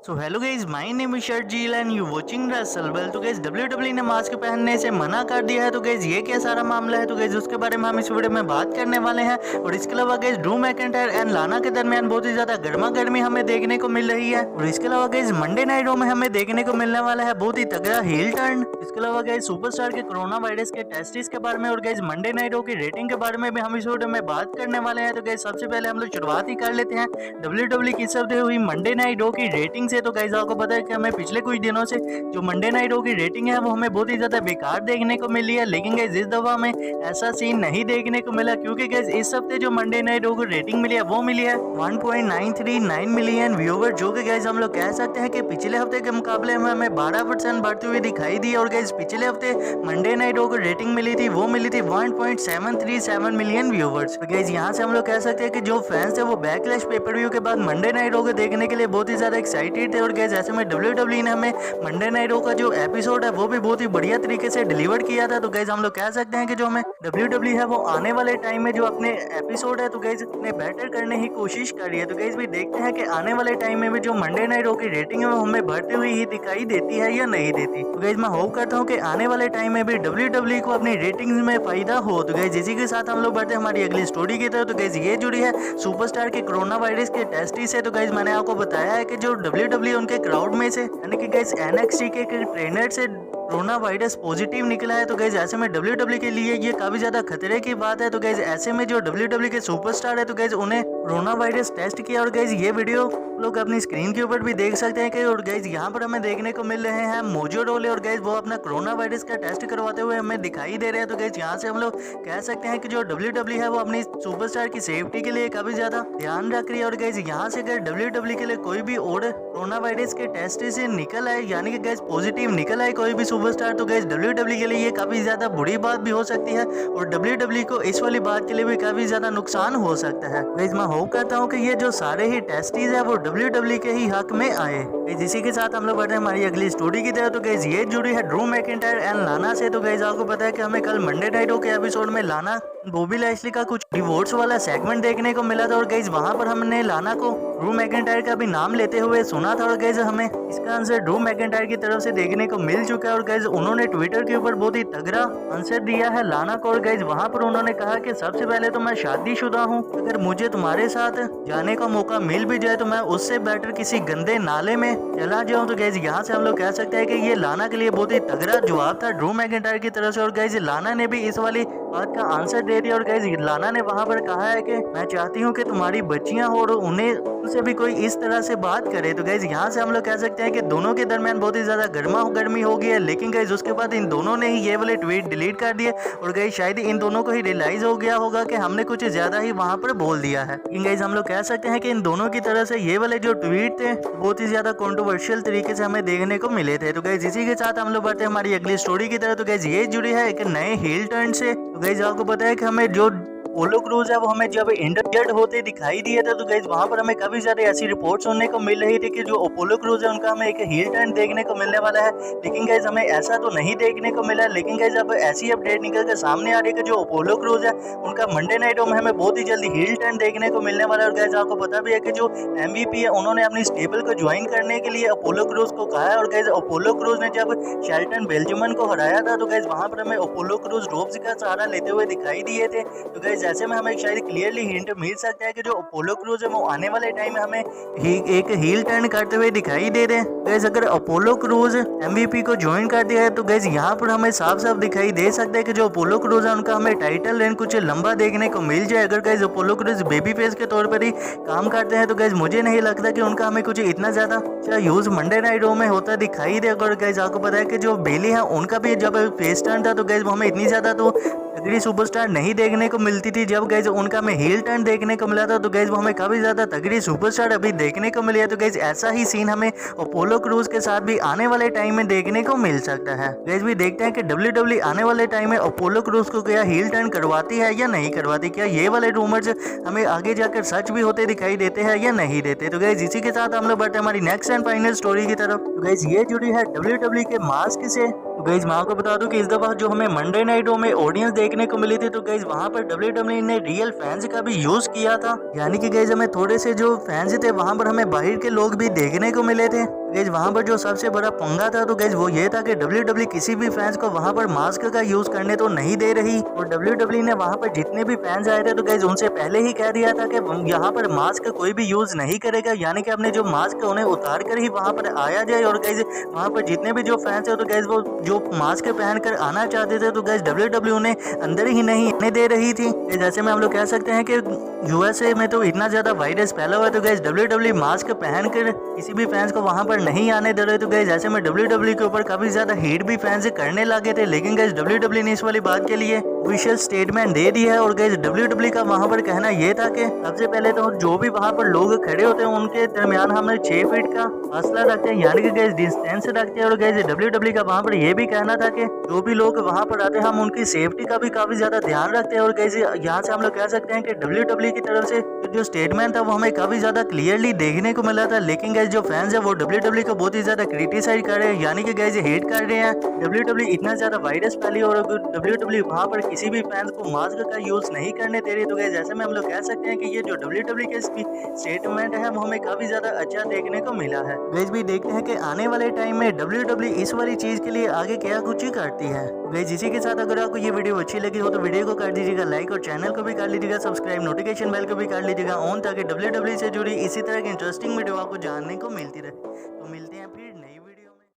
So hello guys, my name is Sharjeel and you watching Russell well. तो guys WW ने mask पहनने से मना कर दिया है। तो गाइज ये क्या सारा मामला है, तो गाइज उसके बारे में हम इस वीडियो में बात करने वाले हैं। और इसके अलावा गाइज ड्रू मैकिंटायर एंड लाना के दरमियान बहुत ही ज्यादा गर्मा गर्मी हमें देखने को मिल रही है। और इसके अलावा गाइज मंडे नाइट रॉ में हमें देखने को मिलने वाला है बहुत ही तगड़ा हील टर्न। इसके अलावा गाइज सुपरस्टार के कोरोना वायरस के टेस्टिस के बारे में और गाइज मंडे नाइट रॉ की रेटिंग के बारे में भी हम इस वीडियो में बात करने वाले हैं। तो गाइज सबसे पहले हम लोग शुरुआत ही कर लेते हैं डब्ल्यूडब्ल्यू की सब हुई मंडे नाइट रॉ की रेटिंग से। तो गाइज आपको पता है कि हमें पिछले कुछ दिनों से जो मंडे नाइट रॉ की रेटिंग है वो हमें बहुत ही ज्यादा बेकार देखने को मिली है। लेकिन गाइज इस दफा हमें ऐसा सीन नहीं देखने को मिला, क्योंकि गाइज इस हफ्ते जो मंडे नाइट रॉ की रेटिंग मिली है वो मिली है 1.939 मिलियन व्यूवर, जो कि गाइज हम लोग कह सकते हैं कि पिछले हफ्ते के मुकाबले में हमें 12% बढ़ती हुई दिखाई दी। और गाइज पिछले हफ्ते मंडे नाइट रॉ की रेटिंग मिली थी वो मिली थी 1.737 मिलियन व्यूवर्स। तो गाइज यहाँ से हम लोग कह सकते हैं कि जो फैंस थे वो बैकलैश पेपर व्यू के बाद मंडे नाइट रॉ को देखने के लिए बहुत ही ज्यादा एक्साइटेड थे। और गाइज ऐसे में डब्ल्यूडब्ल्यू ने हमें मंडे नाइट रॉ का जो एपिसोड है वो भी बहुत ही बढ़िया तरीके से डिलीवर किया था। तो गाइज हम लोग कह सकते हैं कि जो हमें डब्ल्यूडब्ल्यू है वो आने वाले टाइम में जो अपने एपिसोड है तो गाइज ने बेटर करने की कोशिश करी है। तो गाइज भी देखते हैं कि आने वाले टाइम में भी जो मंडे नाइट रॉ की रेटिंग है वो हमें बढ़ती हुई ही दिखाई देती है या नहीं देती। तो गाइज मैं होप करता हूँ कि आने वाले टाइम में भी डब्ल्यूडब्ल्यू को अपनी रेटिंग्स में फायदा हो। तो गाइज इसी के साथ हम लोग बढ़ते हैं हमारी अगली स्टोरी की तरफ। तो गाइज ये जुड़ी है सुपरस्टार के कोरोना वायरस के टेस्टी से। तो गाइज मैंने आपको बताया है कि जो डब्ल्यूडब्ल्यू उनके क्राउड में से यानी कि गाइज एनएक्सटी के ट्रेनर से कोरोना वायरस पॉजिटिव निकला है। तो गाइज ऐसे में डब्ल्यूडब्ल्यू के लिए ये काफी ज्यादा खतरे की बात है। तो गाइज ऐसे में जो डब्ल्यूडब्ल्यू के सुपरस्टार है तो गाइज उन्हें कोरोना वायरस टेस्ट किया। और गाइज ये वीडियो लोग अपनी स्क्रीन के ऊपर भी देख सकते हैं कि और गाइज यहाँ पर हमें देखने को मिल रहे हैं मोजो रोले और गाइज वो अपना कोरोना वायरस का टेस्ट करवाते हुए हमें दिखाई दे रहे हैं। तो गाइज यहाँ से हम लोग कह सकते हैं कि जो डब्ल्यूडब्ल्यू है वो अपनी सुपरस्टार की सेफ्टी के लिए काफी ज्यादा ध्यान रख रही है। और गाइज यहाँ से अगर डब्ल्यूडब्ल्यू के लिए कोई भी और कोरोना वायरस के टेस्ट से निकल आए यानी कि गाइज पॉजिटिव निकल आए कोई भी सुपरस्टार, तो गाइज डब्ल्यूडब्ल्यू के लिए ये काफी ज्यादा बुरी बात भी हो सकती है और डब्ल्यूडब्ल्यू को इस वाली बात के लिए भी काफी ज्यादा नुकसान हो सकता है। गाइज मैं होप करता हूँ कि ये जो सारे ही टेस्टीज है वो डब्ल्यूडब्ल्यू के ही हक में आए। इसी के साथ हम लोग बढ़ते हैं हमारी अगली स्टोरी की तरफ। तो गाइज ये जुड़ी है ड्रू मैकिंटायर एंड लाना से। तो गाइज आपको पता है कि हमें कल मंडे नाइट रॉ के एपिसोड में लाना बॉबी लैशली का कुछ डिवोर्स वाला सेगमेंट देखने को मिला था। और गाइज वहां पर हमने लाना को ड्रू मैकिंटायर का भी नाम लेते हुए सुना था। और गाइज हमें इसका आंसर ड्रू मैकिंटायर की तरफ से देखने को मिल चुका है। और गाइज उन्होंने ट्विटर के ऊपर बहुत ही तगड़ा आंसर दिया है लाना को। और गाइज वहां पर उन्होंने कहा कि सबसे पहले तो मैं शादीशुदा हूँ, अगर मुझे तुम्हारे साथ जाने का मौका मिल भी जाए तो मैं उससे बेटर किसी गंदे नाले में चला जाऊं। तो गाइज यहाँ से हम लोग कह सकते हैं कि ये लाना के लिए बहुत ही तगड़ा जवाब था ड्रू मैकिंटायर की तरफ से। और गाइज लाना ने भी इस वाली बात का आंसर दे दिया। और गाइज लाना ने वहां पर कहा है कि मैं चाहती हूँ कि तुम्हारी बच्चियां हो और उन्हें उनसे भी कोई इस तरह से बात करे। तो गाइज यहाँ से हम लोग कह सकते हैं कि दोनों के दरमियान बहुत ही ज्यादा गर्मा गर्मी हो गई है। लेकिन गाइज उसके बाद इन दोनों ने ही ये वाले ट्वीट डिलीट कर दिए। और गाइज शायद इन दोनों को ही रियलाइज हो गया होगा कि हमने कुछ ज्यादा ही वहां पर बोल दिया है। लेकिन गाइज हम लोग कह सकते हैं कि इन दोनों की तरह से ये वाले जो ट्वीट थे बहुत ही ज्यादा कंट्रोवर्शियल तरीके से हमें देखने को मिले थे। तो गाइज इसी के साथ हम लोग बढ़ते हैं हमारी अगली स्टोरी की तरह। तो गाइज ये जुड़ी है एक नए हील टर्न से। तो गाइज आपको पता है कि हमें जो अपोलो क्रूज है वो हमें जब इंटरजेट होते दिखाई दिए थे तो गाइज वहां पर हमें काफी सारी ऐसी रिपोर्ट सुनने को मिल रही थी कि जो अपोलो क्रूज है उनका हमें एक हील टर्न देखने को मिलने वाला है। लेकिन गाइज हमें ऐसा तो नहीं देखने को मिला। लेकिन गाइज अब ऐसी अपडेट निकल कर सामने आ रही है कि जो अपोलो क्रूज है उनका मंडे नाइट में हमें बहुत ही जल्दी हील टर्न देखने को मिलने वाला है। और गाइज आपको पता भी है कि जो MVP है उन्होंने अपनी स्टेबल को ज्वाइन करने के लिए अपोलो क्रूज को कहा है। और गाइज अपोलो क्रूज ने जब शेल्टन बेल्जियमन को हराया था तो गाइज वहां पर हमें अपोलो क्रूज रोप्स का सहारा लेते हुए दिखाई दिए थे। तो गाइज ऐसे में हमें शायद क्लियरली हिंट मिल सकता है कि जो अपोलो क्रूज है वो आने वाले टाइम में हमें एक हील टर्न करते हुए दिखाई दे रहे हैं। गाइज अगर अपोलो क्रूज MVP को ज्वाइन कर दिया है तो गाइज यहाँ पर हमें साफ साफ दिखाई दे सकता है कि जो अपोलो क्रूज है उनका हमें टाइटल रेन कुछ लंबा देखने को मिल जाए। अगर guys Apollo Crews baby face के तौर पर ही काम करते हैं तो गाइज मुझे नहीं लगता कि उनका हमें कुछ इतना ज्यादा यूज मंडे नाइट रॉ में होता दिखाई दे। और गाइज आपको पता है कि जो बेली है उनका भी जब फेस टर्न था तो गाइज वो हमें इतनी ज्यादा तो तगड़ी सुपरस्टार नहीं देखने को मिलती थी। जब गाइज उनका हमें हील टर्न देखने को मिला था तो गाइज वो हमें काफी ज्यादा तगड़ी सुपरस्टार अभी देखने को मिली है। तो गाइज ऐसा ही सीन हमें अपोलो क्रूज के साथ भी आने वाले टाइम में देखने को मिल सकता है। गाइज भी देखते हैं कि डब्ल्यूडब्ल्यू आने वाले टाइम में अपोलो क्रूज को क्या हील टर्न करवाती है या नहीं करवाती। क्या ये वाले रूमर्स हमें आगे जाकर सच भी होते दिखाई देते हैं या नहीं देते। तो गाइज इसी के साथ हम लोग बढ़ते हैं हमारी नेक्स्ट एंड फाइनल स्टोरी की तरफ। तो गाइज ये जुड़ी है डब्ल्यूडब्ल्यू के मास्क से। तो गाइस मैं आपको बता दूं कि इस दफा जो हमें मंडे नाइट में ऑडियंस देखने को मिली थी, तो गाइस वहां पर WWE ने रियल फैंस का भी यूज किया था। यानी कि गाइस हमें थोड़े से जो फैंस थे वहां पर हमें बाहर के लोग भी देखने को मिले थे। गाइस वहां पर जो सबसे बड़ा पंगा था तो गाइस वो ये था कि WWE किसी भी फैंस को वहां पर मास्क का यूज करने तो नहीं दे रही, और WWE ने वहां पर जितने भी फैंस आए थे तो गाइस उनसे पहले ही कह दिया था कि यहाँ पर मास्क कोई भी यूज नहीं करेगा, यानी कि अपने जो मास्क है उन्हें उतार कर ही वहां पर आया जाए। और गाइस वहां पर जितने भी जो फैंस है तो गाइस वो जो मास्क पहन कर आना चाहते थे तो गाइस WWE ने अंदर ही नहीं आने दे रही थी। जैसे में हम लोग कह सकते हैं कि यूएसए में तो इतना ज्यादा वायरस फैला हुआ है तो गाइस WWE मास्क पहन कर किसी भी फैंस को वहां पर नहीं आने दे रहे। तो गाइस ऐसे में WWE के ऊपर काफी ज्यादा हेट भी फैंस करने लगे थे, लेकिन गाइस WWE ने इस वाली बात के लिए ऑफिशियल स्टेटमेंट दे दिया है। और गाइस WWE का वहां पर कहना यह था कि सबसे पहले तो जो भी वहां पर लोग खड़े होते हैं उनके दरमियान हम 6 फीट का फासला रखते हैं, यानी कि गाइस डिस्टेंस रखते हैं। और गाइस WWE का वहां पर यह भी कहना था कि जो भी लोग वहां पर आते हैं हम उनकी सेफ्टी का भी काफी ज्यादा ध्यान रखते हैं। और गाइस यहाँ से हम लोग कह सकते हैं कि WWE की तरफ से जो स्टेटमेंट था वो हमें काफी ज्यादा क्लियरली देखने को मिला था। लेकिन गाइस जो फैंस है वो WWE को बहुत ही ज्यादा क्रिटिसाइज कर रहे हैं, यानी कि गाइस हेट कर रहे हैं। WWE इतना ज्यादा वायरस फैली और WWE वहां पर किसी भी फैंस को मास्क का यूज नहीं करने दे रही। तो गाइस ऐसे में हम लोग कह सकते हैं कि ये जो WWE के स्टेटमेंट है वो हमें काफी ज्यादा अच्छा देखने को मिला है। गाइस भी देखते हैं कि आने वाले टाइम में WWE इस वाली चीज के लिए आगे क्या कुछ ही करती है। गाइस इसी के साथ अगर आपको ये वीडियो अच्छी लगी हो तो वीडियो को कर दीजिएगा लाइक, और चैनल को भी कर लीजिएगा सब्सक्राइब, नोटिफिकेशन बेल को भी कर लीजिएगा ऑन, ताकि WWE से जुड़ी इसी तरह की इंटरेस्टिंग वीडियो आपको जानने को मिलती रहे। तो मिलते हैं